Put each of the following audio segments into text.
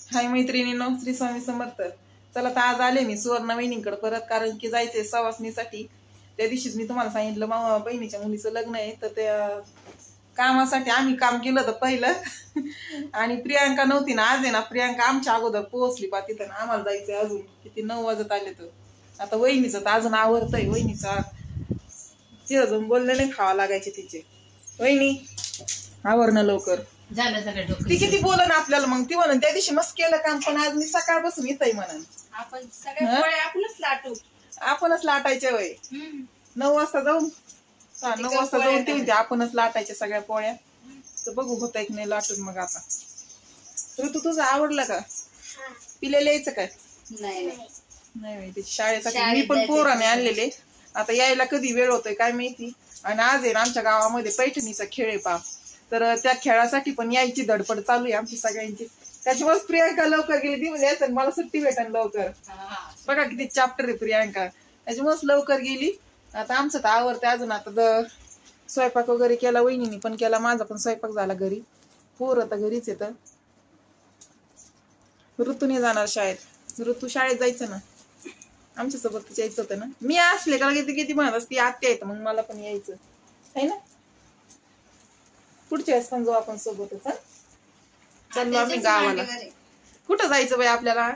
हाय मैत्रिणींनो, श्री स्वामी समर्थ. चला तर आज आले मी सुवर्ण वहिनींकडे परत, कारण की जायचंय सवासणीसाठी. त्या दिवशीच मी तुम्हाला सांगितलं मामा बहिणीच्या मुलीचं लग्न आहे, तर त्या कामासाठी आम्ही काम केलं होतं पहिलं आणि प्रियांका नव्हती ना. आज आहे ना प्रियांका आमच्या अगोदर पोहोचली पा तिथं. आम्हाला जायचंय अजून किती 9 वाजत आले. तर आता वहिनीचं तर अजून आवरतंय. वहिनीचा तिथं अजून बोलले नाही खावा लागायचे तिचे. वहिनी आवरणं लवकर झालं सगळं. ती किती बोलन आपल्याला. मग ती म्हणून त्या दिवशी मस्त केलं काम, पण आज मी सकाळपासून येतय म्हणून. आपण सगळ्या पोळ्या आपणच लाटू. आपणच लाटायचे वय. 9 वाजता जाऊन 9 वाजता जाऊन ते म्हणते आपणच लाटायच्या सगळ्या पोळ्या. तर बघू होत की नाही लाटून. मग आता ऋतू तुझं आवडलं का? पिलेलं यायचं काय? नाही नाही त्याची शाळेसाठी मी पण पोराने आणलेले. आता यायला कधी वेळ होतोय काय माहिती. आणि आज आहे ना आमच्या गावामध्ये पैठणीचा खेळ आहे पा. तर त्या खेळासाठी पण यायची धडपड चालू आहे आमची सगळ्यांची. त्याच्यामुळे प्रियांका लवकर गेली. ती म्हणजे मला सुट्टी भेटेल लवकर. बघा किती चॅप्टर आहे प्रियांका. त्याच्यामुळेच लवकर गेली. आता आमचं तर आवडते अजून. आता स्वयंपाक वगैरे केला, वहिनीने पण केला, माझा पण स्वयंपाक झाला घरी. पोरं तर घरीच येतं. ऋतूने जाणार शाळेत. ऋतू शाळेत जायचं ना, आमच्या सोबत यायचं होतं ना. मी असले का किती म्हणत असते आत्या येतं, मग मला पण यायचं आहे ना. पुढच्या वेळेस पण जाऊ आपण सोबतच. हा चाललो आम्ही गावाला. कुठं जायचं बाई आपल्याला?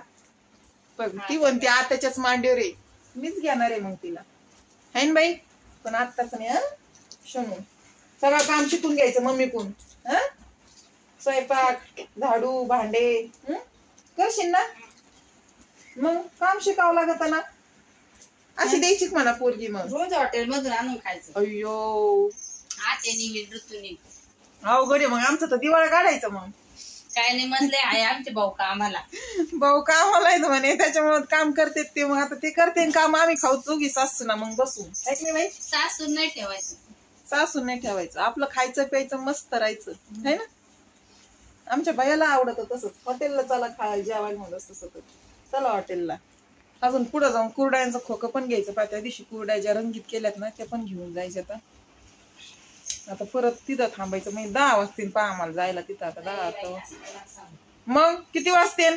बघ ती म्हणते आत्याच्याच मांडीवर आहे. मीच घेणार आहे मग तिला, है ना बाई. पण आत्ताच नाही. शनू सगळं काम शिकून घ्यायचं मम्मीकून. स्वयंपाक, झाडू, भांडे करशील ना. मग काम शिकावं लागत ना. अशी द्यायची म्हणा पोरगी. मग रोज हॉटेल मधून आणून खायचं. अय्यो आत्यानी ऋतूनी अवघड आहे. मग आमचं तर दिवाळी काढायचं. मग काय नाही मधले आहे आमचे भाऊ कामाला. भाऊ कामाला येतो म्हणे, त्याच्यामुळे काम करते ते. मग आता ते करते काम, आम्ही खाऊ चुगी सासू ना मग बसू. ऐकले बाई, सासून नाही ठेवायचं. सासून नाही ठेवायचं. आपलं खायचं प्यायचं मस्त राहायचं है ना. आमच्या बायाला आवडत तसंच. हॉटेलला चला खायला जेवायला म्हणत तसं. चला हॉटेलला. अजून पुढे जाऊन कुरड्यांचं खोकं पण घ्यायचं पा. त्या दिवशी कुरड्या ज्या रंगीत केल्यात ना त्या पण घेऊन जायच्या. आता परत तिथं थांबायचं. मग 10 वाजतील पहा आम्हाला जायला तिथं. आता 10 मग किती वाजतील?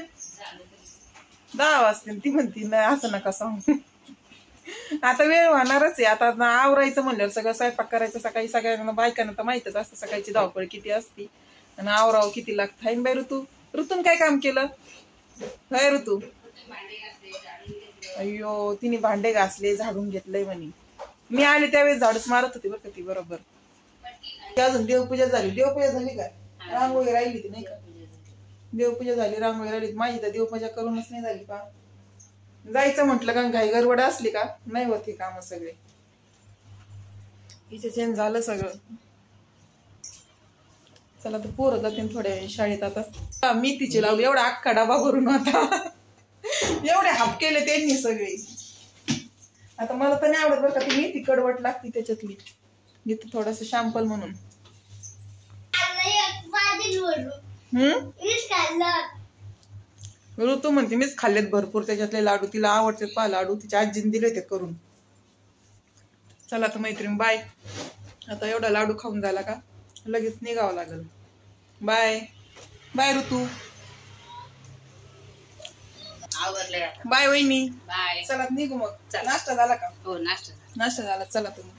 10 वाजतील. ती म्हणती नाही असं नका सांगू. आता वेळ होणारच आहे. आता आवरायचं म्हणल्यावर सगळं स्वयंपाक करायचं सकाळी. सगळ्यांना बायकांना तर माहितच असतं सकाळची धावपळ किती असती आणि आवराव किती लागतं. हाय बाई ऋतू. ऋतून काय काम केलं हाय ऋतू? अय्यो तिने भांडे घासले, झाडून घेतलंय म्हणे. मी आले त्यावेळेस झाडूच मारत होती बरं का ती. बरोबर. अजून देवपूजा झाली. देवपूजा झाली का? रांगोळी राहिली ती नाही का? देवपूजा झाली, रांगोळी राहिली. माझी तर देवपूजा करूनच नाही झाली पा. जायचं म्हटलं का घाई गडबड असली का नाही होती काम सगळे. हिचं चेंज झालं सगळं. चला तर पोरं जातील थोड्या शाळेत. आता मी तिचे लावली. एवढा अख्खा डबा भरून होता. एवढे हाप केले त्यांनी सगळे. आता मला तर नाही आवडत बरं का ती मेथी कडवट लागती त्याच्यातली. घेते थोडस शॅम्पल म्हणून. ऋतू म्हणते मीच खाल्लेत भरपूर त्याच्यातले लाडू. तिला आवडते पा लाडू. तिच्या आजीने दिले होते करून. चला तर मैत्रीण बाय. आता एवढा लाडू खाऊन झाला का लगेच निघावं लागल. बाय बाय ऋतू. आवरले बाय वहिनी. बाय. चला निघू मग. नाश्ता झाला का? हो नाश्ता झाला. चला तुम्ही.